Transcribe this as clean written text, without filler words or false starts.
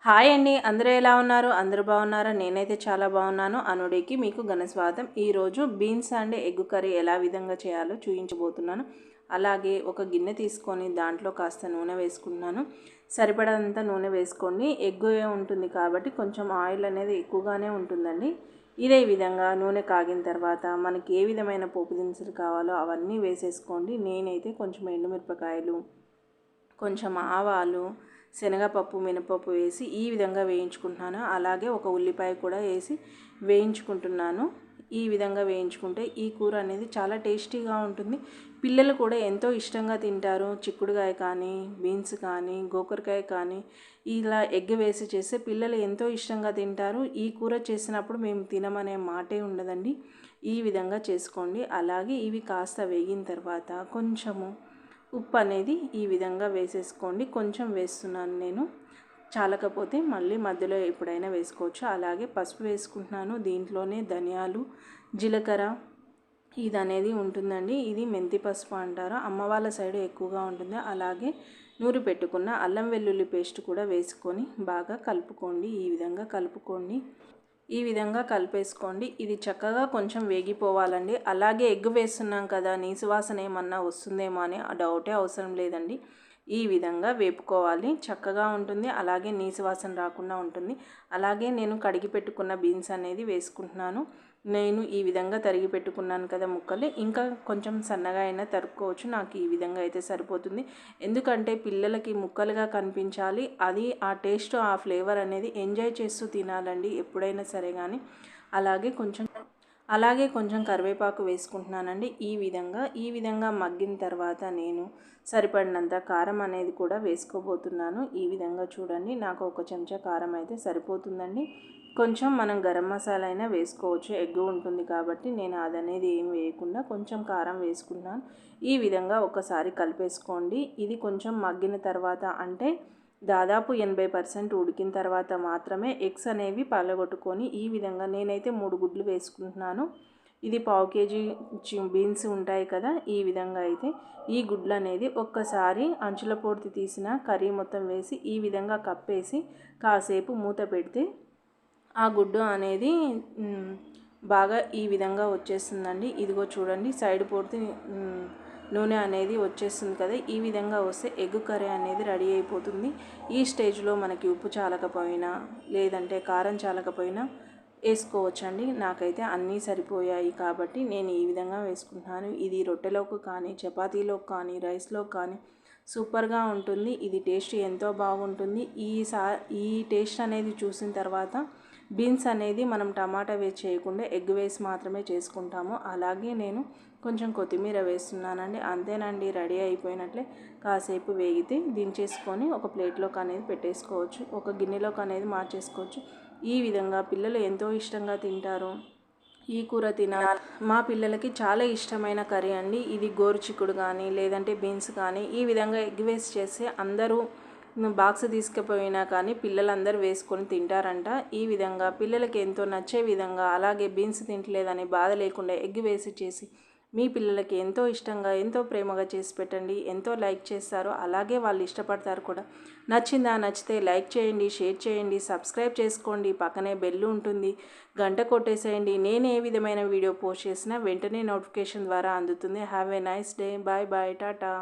Hi అండి, అందరూ ఎలా ఉన్నారు? అందరూ బాగున్నారా? నేనైతే చాలా బాగున్నాను. అనుడికి మీకు ఘన స్వాగతం. ఈరోజు బీన్స్ అండ్ ఎగ్ కర్రీ ఎలా విధంగా చేయాలో చూపించబోతున్నాను. అలాగే ఒక గిన్నె తీసుకొని దాంట్లో కాస్త నూనె వేసుకున్నాను. సరిపడంత నూనె వేసుకోండి. ఎగ్ ఉంటుంది కాబట్టి కొంచెం ఆయిల్ అనేది ఎక్కువగానే ఉంటుందండి. ఇదే విధంగా నూనె కాగిన తర్వాత మనకి ఏ విధమైన పోపు దినుసులు కావాలో అవన్నీ వేసేసుకోండి. నేనైతే కొంచెం ఎండుమిరపకాయలు, కొంచెం ఆవాలు, శనగపప్పు, మినపప్పు వేసి ఈ విధంగా వేయించుకుంటున్నాను. అలాగే ఒక ఉల్లిపాయ కూడా వేసి వేయించుకుంటున్నాను. ఈ విధంగా వేయించుకుంటే ఈ కూర అనేది చాలా టేస్టీగా ఉంటుంది. పిల్లలు కూడా ఎంతో ఇష్టంగా తింటారు. చిక్కుడుకాయ కానీ, బీన్స్ కానీ, గోకరకాయ కానీ ఇలా ఎగ్ వేసి చేస్తే పిల్లలు ఎంతో ఇష్టంగా తింటారు. ఈ కూర చేసినప్పుడు మేము తినమనే మాటే ఉండదండి. ఈ విధంగా చేసుకోండి. అలాగే ఇవి కాస్త వేగిన తర్వాత కొంచెము ఉప్పు అనేది ఈ విధంగా వేసేసుకోండి. కొంచెం వేస్తున్నాను నేను, చాలకపోతే మళ్ళీ మధ్యలో ఎప్పుడైనా వేసుకోవచ్చు. అలాగే పసుపు వేసుకుంటున్నాను. దీంట్లోనే ధనియాలు, జీలకర్ర ఇది అనేది ఉంటుందండి. ఇది మెంతి పసుపు అంటారు, అమ్మ వాళ్ళ సైడ్ ఎక్కువగా ఉంటుంది. అలాగే నూరి పెట్టుకున్న అల్లం వెల్లుల్లి పేస్ట్ కూడా వేసుకొని బాగా కలుపుకోండి. ఈ విధంగా కలుపుకోండి. ఈ విధంగా కలిపేసుకోండి. ఇది చక్కగా కొంచెం వేగిపోవాలండి. అలాగే ఎగ్ వేస్తున్నాం కదా, నీసువాసన ఏమన్నా వస్తుందేమో అని ఆ డౌటే అవసరం లేదండి. ఈ విధంగా వేపుకోవాలి, చక్కగా ఉంటుంది. అలాగే నీసువాసన రాకుండా ఉంటుంది. అలాగే నేను కడిగి పెట్టుకున్న బీన్స్ అనేది వేసుకుంటున్నాను. నేను ఈ విధంగా తరిగి పెట్టుకున్నాను కదా ముక్కలు, ఇంకా కొంచెం సన్నగా అయినా తరుక్కోవచ్చు. నాకు ఈ విధంగా అయితే సరిపోతుంది. ఎందుకంటే పిల్లలకి ముక్కలుగా కనిపించాలి, అది ఆ టేస్ట్, ఆ ఫ్లేవర్ అనేది ఎంజాయ్ చేస్తూ తినాలండి ఎప్పుడైనా సరే కానీ. అలాగే కొంచెం కరివేపాకు వేసుకుంటున్నానండి. ఈ విధంగా మగ్గిన తర్వాత నేను సరిపడినంత కారం అనేది కూడా వేసుకోబోతున్నాను. ఈ విధంగా చూడండి, నాకు ఒక చెంచా కారం అయితే సరిపోతుందండి. కొంచెం మనం గరం మసాలా అయినా వేసుకోవచ్చు, ఎగ్ ఉంటుంది కాబట్టి. నేను అదనేది ఏం వేయకుండా కొంచెం కారం వేసుకున్నాను. ఈ విధంగా ఒకసారి కలిపేసుకోండి. ఇది కొంచెం మగ్గిన తర్వాత, అంటే దాదాపు 80% ఉడికిన తర్వాత మాత్రమే ఎగ్స్ అనేవి పగలగొట్టుకొని ఈ విధంగా నేనైతే 3 గుడ్లు వేసుకుంటున్నాను. ఇది పావు కేజీ బీన్స్ ఉంటాయి కదా, ఈ విధంగా అయితే ఈ గుడ్లు అనేది ఒక్కసారి అంచుల పూర్తి తీసిన కర్రీ మొత్తం వేసి ఈ విధంగా కప్పేసి కాసేపు మూత పెడితే ఆ గుడ్డు అనేది బాగా ఈ విధంగా వచ్చేస్తుందండి. ఇదిగో చూడండి, సైడ్ పూర్తి నూనె అనేది వచ్చేస్తుంది కదా. ఈ విధంగా వస్తే ఎగ్ కర్రీ అనేది రెడీ అయిపోతుంది. ఈ స్టేజ్లో మనకి ఉప్పు చాలకపోయినా లేదంటే కారం చాలకపోయినా వేసుకోవచ్చండి. నాకైతే అన్నీ సరిపోయాయి కాబట్టి నేను ఈ విధంగా వేసుకుంటున్నాను. ఇది రొట్టెలోకి కానీ, చపాతీలోకి కానీ, రైస్లోకి కానీ సూపర్గా ఉంటుంది. ఇది టేస్ట్ ఎంతో బాగుంటుంది. ఈ టేస్ట్ అనేది చూసిన తర్వాత బీన్స్ అనేది మనం టమాటా వేసి చేయకుండా ఎగ్ వేసి మాత్రమే చేసుకుంటాము. అలాగే నేను కొంచెం కొత్తిమీర వేస్తున్నానండి. అంతేనండి, రెడీ అయిపోయినట్లే. కాసేపు వేగితే దించేసుకొని ఒక ప్లేట్లోకి అనేది పెట్టేసుకోవచ్చు, ఒక గిన్నెలోకి అనేది మార్చేసుకోవచ్చు. ఈ విధంగా పిల్లలు ఎంతో ఇష్టంగా తింటారు. ఈ కూర తినాలి. మా పిల్లలకి చాలా ఇష్టమైన కర్రీ అండి ఇది. గోరుచిక్కుడు కానీ లేదంటే బీన్స్ కానీ ఈ విధంగా ఎగ్ వేసి చేస్తే అందరూ బాక్స్ తీసుకుపోయినా కానీ పిల్లలందరూ వేసుకొని తింటారంట. ఈ విధంగా పిల్లలకి ఎంతో నచ్చే విధంగా, అలాగే బీన్స్ తింటలేదని బాధ లేకుండా ఎగ్ వేసి చేసి మీ పిల్లలకి ఎంతో ఇష్టంగా, ఎంతో ప్రేమగా చేసి పెట్టండి. ఎంతో లైక్ చేస్తారు, అలాగే వాళ్ళు ఇష్టపడతారు కూడా. నచ్చితే లైక్ చేయండి, షేర్ చేయండి, సబ్స్క్రైబ్ చేసుకోండి. పక్కనే బెల్ ఉంటుంది, గంట కొట్టేసేయండి. నేను ఏ విధమైన వీడియో పోస్ట్ చేసినా వెంటనే నోటిఫికేషన్ ద్వారా అందుతుంది. Have a nice day. Bye bye, Tata.